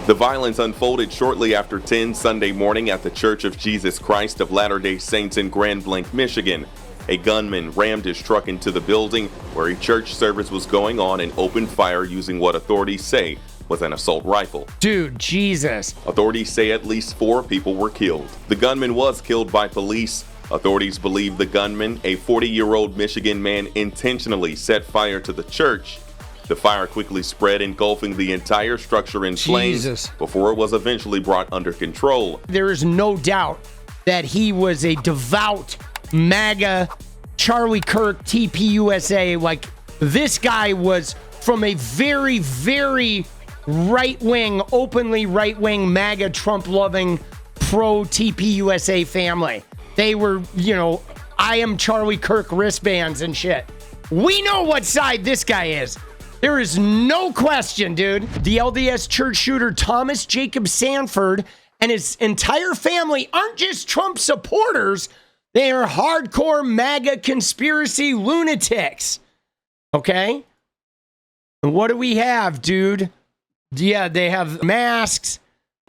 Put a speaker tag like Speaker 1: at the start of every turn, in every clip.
Speaker 1: The violence unfolded shortly after 10 Sunday morning at the Church of Jesus Christ of Latter-day Saints in Grand Blanc, Michigan. A gunman rammed his truck into the building where a church service was going on and opened fire using what authorities say was an assault rifle.
Speaker 2: Dude, Jesus.
Speaker 1: Authorities say at least 4 people were killed. The gunman was killed by police. Authorities believe the gunman, a 40-year-old Michigan man, intentionally set fire to the church. The fire quickly spread, engulfing the entire structure in flames before it was eventually brought under control.
Speaker 2: There is no doubt that he was a devout Maga, Charlie Kirk, tpusa. Like, this guy was from a very, very right-wing, openly right-wing Maga, Trump-loving, pro-tpusa family. They were, you know, I am Charlie Kirk wristbands and shit. We know what side this guy is. There is no question, dude. The LDS church shooter Thomas Jacob Sanford and his entire family aren't just Trump supporters. They are hardcore MAGA conspiracy lunatics. Okay? And what do we have, dude? Yeah, they have masks,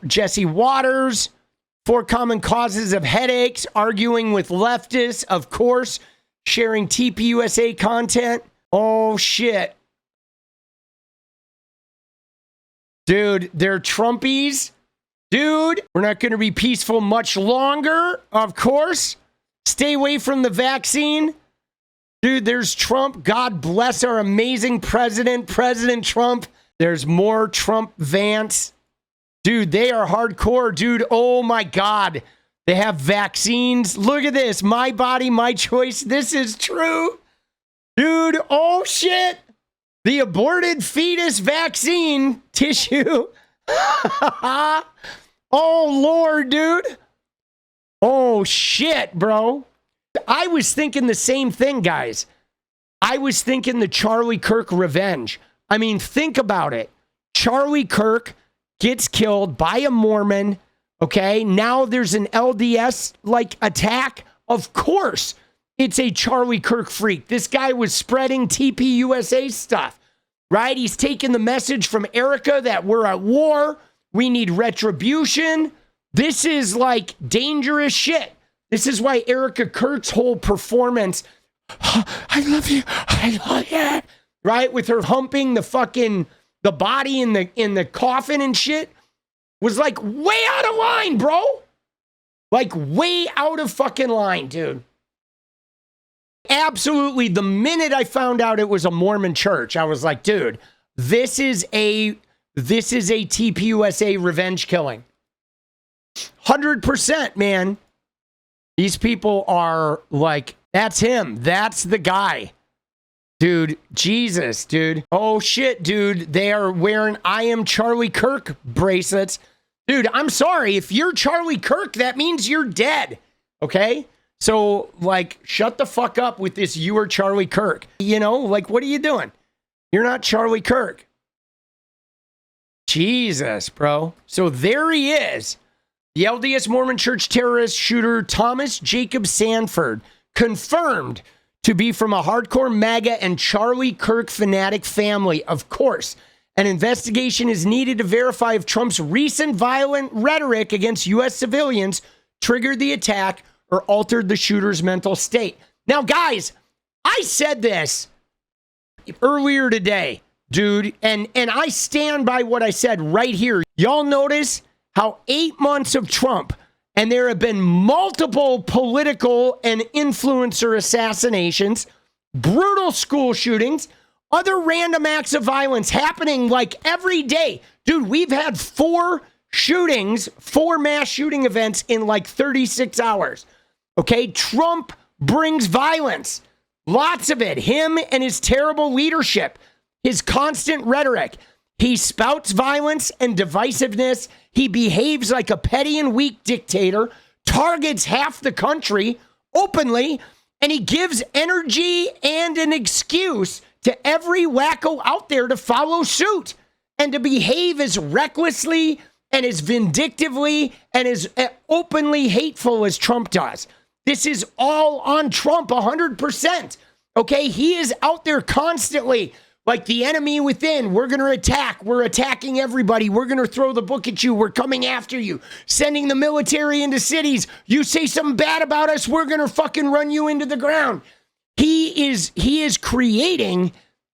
Speaker 2: Jesse Waters, 4 common causes of headaches, arguing with leftists, of course, sharing tpusa content. Oh, shit. Dude, they're Trumpies. Dude, we're not going to be peaceful much longer, of course. Stay away from the vaccine. Dude, there's Trump. God bless our amazing president, President Trump. There's more Trump Vance. Dude, they are hardcore, dude. Oh, my God. They have vaccines. Look at this. My body, my choice. This is true. Dude, oh, shit. The aborted fetus vaccine tissue. Oh, Lord, dude. Oh, shit, bro. I was thinking the same thing, guys. I was thinking the Charlie Kirk revenge. I mean, think about it. Charlie Kirk gets killed by a Mormon, okay? Now there's an LDS, attack. Of course, it's a Charlie Kirk freak. This guy was spreading tpusa stuff, right? He's taking the message from Erica that we're at war. We need retribution. This is dangerous shit. This is why Erica Kurt's whole performance, I love you, I love you, right? With her humping the body in the coffin and shit, was way out of line, bro. Way out of fucking line, dude. Absolutely. The minute I found out it was a Mormon church, I was like, dude, this is a tpusa revenge killing. 100%, man. These people are that's him. That's the guy. Dude, Jesus, dude. Oh, shit, dude. They are wearing I am Charlie Kirk bracelets. Dude, I'm sorry. If you're Charlie Kirk, that means you're dead. Okay? So, shut the fuck up with this you are Charlie Kirk. You know, what are you doing? You're not Charlie Kirk. Jesus, bro. So there he is. The LDS Mormon Church terrorist shooter Thomas Jacob Sanford, confirmed to be from a hardcore MAGA and Charlie Kirk fanatic family. Of course, an investigation is needed to verify if Trump's recent violent rhetoric against U.S. civilians triggered the attack or altered the shooter's mental state. Now, guys, I said this earlier today, dude, and I stand by what I said right here. Y'all notice how 8 months of Trump, and there have been multiple political and influencer assassinations, brutal school shootings, other random acts of violence happening every day. Dude, we've had 4 shootings, 4 mass shooting events in 36 hours. Okay, Trump brings violence. Lots of it. Him and his terrible leadership, his constant rhetoric. He spouts violence and divisiveness. He behaves like a petty and weak dictator, targets half the country openly, and he gives energy and an excuse to every wacko out there to follow suit and to behave as recklessly and as vindictively and as openly hateful as Trump does. This is all on Trump 100%. Okay, he is out there constantly Like the enemy within, we're going to attack. We're attacking everybody. We're going to throw the book at you. We're coming after you. Sending the military into cities. You say something bad about us, we're going to fucking run you into the ground. He is creating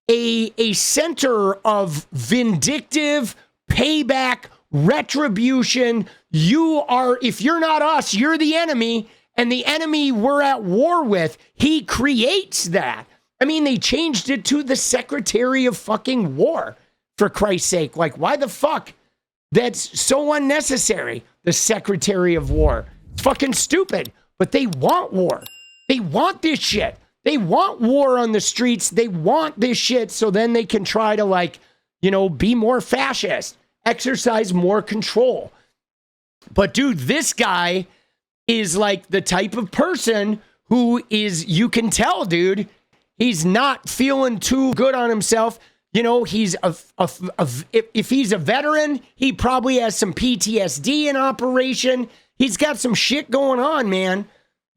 Speaker 2: a center of vindictive payback, retribution. If you're not us, you're the enemy, and the enemy we're at war with. He creates that. I mean, they changed it to the Secretary of fucking War, for Christ's sake. Like, why the fuck? That's so unnecessary, the Secretary of War. It's fucking stupid, but they want war. They want this shit. They want war on the streets. They want this shit so then they can try to, like, you know, be more fascist, exercise more control. But dude, this guy is like the type of person who is, you can tell, dude, he's not feeling too good on himself. You know, he's if he's a veteran, he probably has some PTSD in operation. He's got some shit going on, man,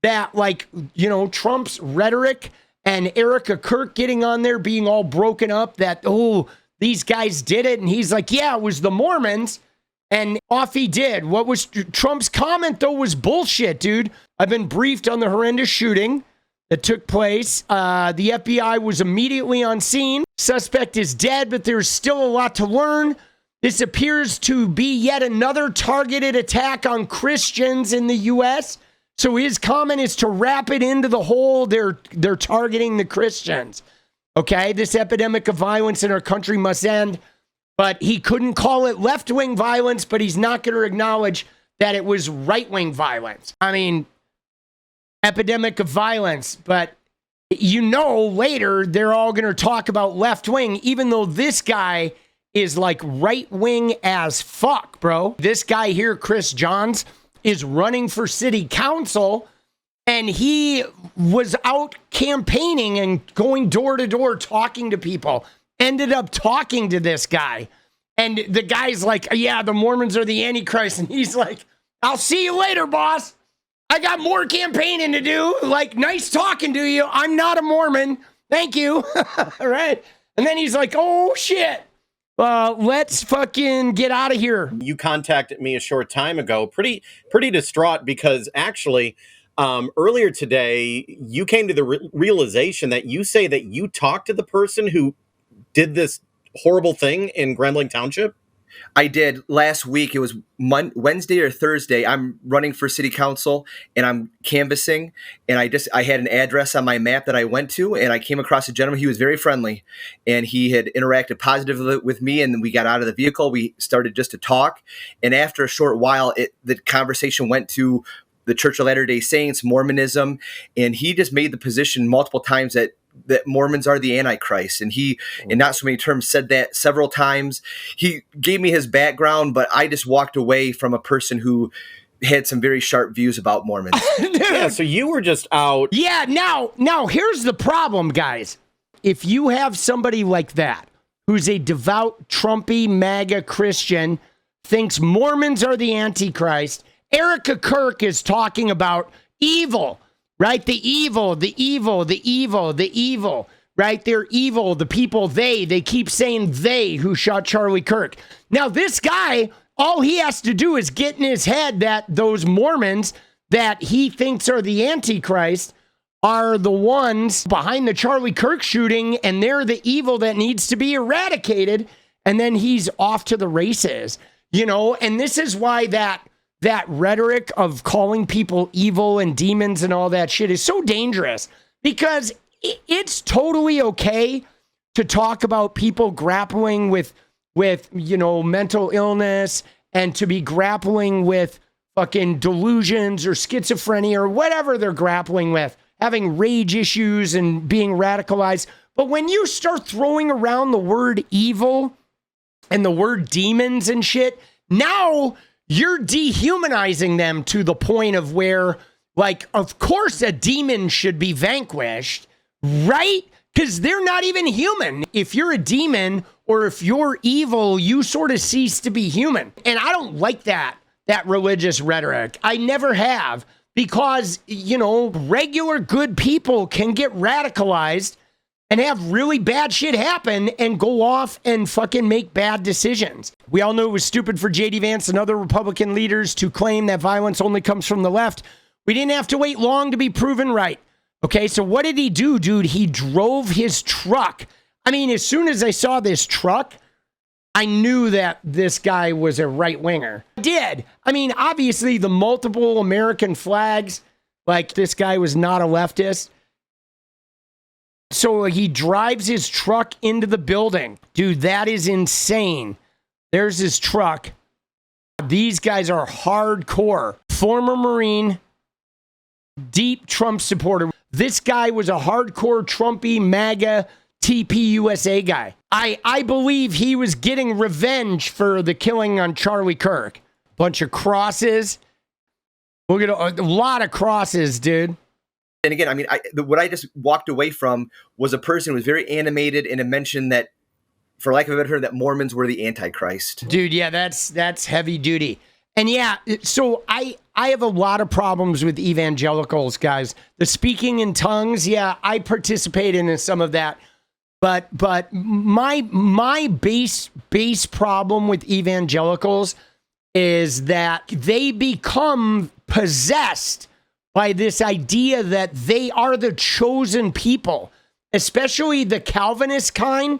Speaker 2: that, like, you know, Trump's rhetoric and Erica Kirk getting on there being all broken up that, oh, these guys did it. And he's like, yeah, it was the Mormons. And off he did. What was Trump's comment, though, was bullshit, dude. I've been briefed on the horrendous shooting that took place. The FBI was immediately on scene. Suspect is dead, but there's still a lot to learn. This appears to be yet another targeted attack on Christians in the U.S. So his comment is to wrap it into the whole, they're targeting the Christians. Okay, this epidemic of violence in our country must end. But he couldn't call it left-wing violence, but he's not going to acknowledge that it was right-wing violence. I mean, epidemic of violence, but you know later they're all going to talk about left-wing, even though this guy is like right-wing as fuck, bro. This guy here, Chris Johns, is running for city council, and he was out campaigning and going door to door talking to people. Ended up talking to this guy. And the guy's like, yeah, the Mormons are the Antichrist. And he's like, I'll see you later, boss. I got more campaigning to do. Like, nice talking to you. I'm not a Mormon. Thank you. All right. And then he's like, oh, shit. Let's fucking get out of here.
Speaker 3: You contacted me a short time ago, pretty distraught, because actually earlier today, you came to the realization that you say that you talked to the person who did this horrible thing in Grambling Township?
Speaker 4: I did last week. It was Wednesday or Thursday. I'm running for city council and I'm canvassing, and I had an address on my map that I went to, and I came across a gentleman. He was very friendly, and he had interacted positively with me, and we got out of the vehicle. We started just to talk, and after a short while, the conversation went to the Church of Latter-day Saints, Mormonism, and he just made the position multiple times that Mormons are the Antichrist. And he, in not so many terms, said that several times. He gave me his background, but I just walked away from a person who had some very sharp views about Mormons.
Speaker 3: Yeah, so you were just out.
Speaker 2: Yeah, now here's the problem, guys. If you have somebody like that, who's a devout, Trumpy, MAGA Christian, thinks Mormons are the Antichrist, Erica Kirk is talking about evil, right? The evil, right? They're evil. The people, they keep saying they who shot Charlie Kirk. Now, this guy, all he has to do is get in his head that those Mormons that he thinks are the Antichrist are the ones behind the Charlie Kirk shooting, and they're the evil that needs to be eradicated. And then he's off to the races, you know? And this is why that rhetoric of calling people evil and demons and all that shit is so dangerous, because it's totally okay to talk about people grappling with, you know, mental illness, and to be grappling with fucking delusions or schizophrenia or whatever they're grappling with, having rage issues and being radicalized. But when you start throwing around the word evil and the word demons and shit, now you're dehumanizing them to the point of where, like, of course a demon should be vanquished, right? Because they're not even human. If you're a demon or if you're evil, you sort of cease to be human. And I don't like that religious rhetoric. I never have, because, you know, regular good people can get radicalized and have really bad shit happen and go off and fucking make bad decisions. We all know it was stupid for J.D. Vance and other Republican leaders to claim that violence only comes from the left. We didn't have to wait long to be proven right. Okay, so what did he do, dude? He drove his truck. I mean, as soon as I saw this truck, I knew that this guy was a right-winger. I did. I mean, obviously, the multiple American flags, like this guy was not a leftist. So he drives his truck into the building. Dude, that is insane. There's his truck. These guys are hardcore. Former Marine, deep Trump supporter. This guy was a hardcore Trumpy MAGA tpusa guy. I believe he was getting revenge for the killing on Charlie Kirk. Bunch of crosses. Look at a lot of crosses, dude.
Speaker 4: And again, I mean, what I just walked away from was a person who was very animated and it mentioned that, for lack of a better term, that Mormons were the Antichrist.
Speaker 2: Dude, yeah, that's heavy duty. And yeah, so I have a lot of problems with evangelicals, guys. The speaking in tongues, yeah, I participate in some of that. But my base problem with evangelicals is that they become possessed by this idea that they are the chosen people, especially the Calvinist kind,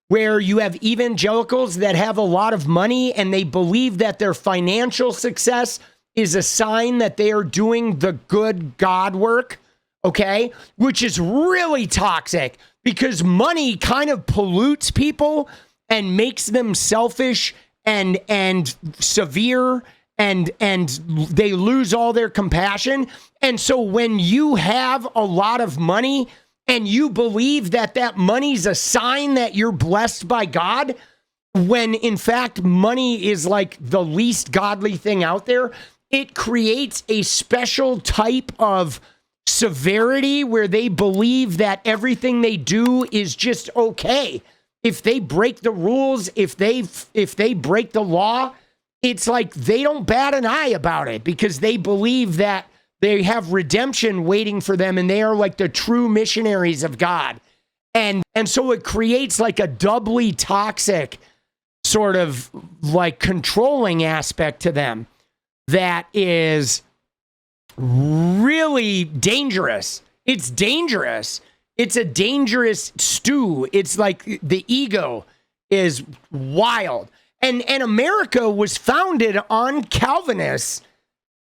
Speaker 2: where you have evangelicals that have a lot of money and they believe that their financial success is a sign that they are doing the good God work, okay? Which is really toxic because money kind of pollutes people and makes them selfish and severe and they lose all their compassion. And so when you have a lot of money and you believe that that money's a sign that you're blessed by God, when in fact money is like the least godly thing out there, it creates a special type of severity where they believe that everything they do is just okay. If they break the rules, if they break the law, it's like they don't bat an eye about it because they believe that they have redemption waiting for them and they are like the true missionaries of God. And so it creates like a doubly toxic sort of like controlling aspect to them that is really dangerous. It's dangerous. It's a dangerous stew. It's like the ego is wild. And America was founded on Calvinist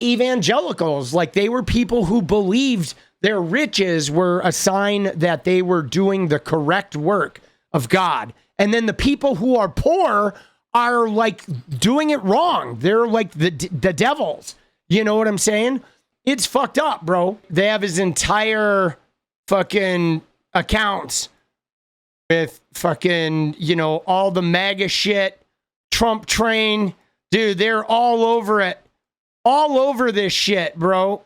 Speaker 2: evangelicals. Like they were people who believed their riches were a sign that they were doing the correct work of God. And then the people who are poor are like doing it wrong. They're like the devils. You know what I'm saying? It's fucked up, bro. They have his entire fucking accounts with fucking, you know, all the MAGA shit, Trump train. Dude, they're all over it. All over this shit, bro.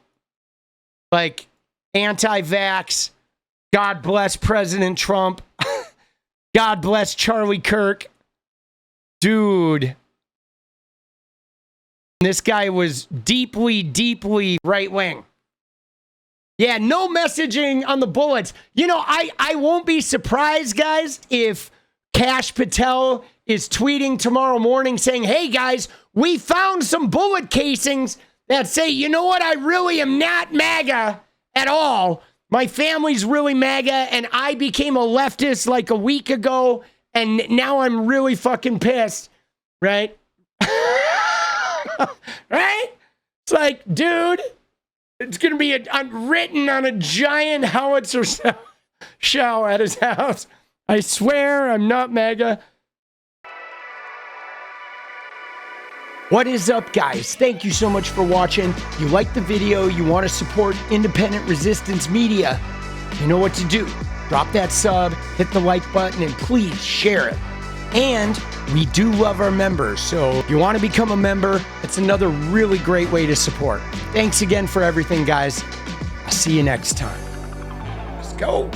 Speaker 2: Like anti-vax. God bless President Trump. God bless Charlie Kirk. Dude. This guy was deeply, deeply right-wing. Yeah, no messaging on the bullets. You know, I won't be surprised, guys, if Cash Patel is tweeting tomorrow morning saying, hey, guys, we found some bullet casings that say, you know what, I really am not MAGA at all. My family's really MAGA, and I became a leftist like a week ago, and now I'm really fucking pissed, right? Right? It's like, dude, it's going to be written on a giant howitzer shell at his house. I swear I'm not MAGA. What is up, guys? Thank you so much for watching. If you like the video, you want to support independent resistance media, you know what to do. Drop that sub, hit the like button, and please share it. And we do love our members, so if you want to become a member, it's another really great way to support. Thanks again for everything, guys. I'll see you next time. Let's go.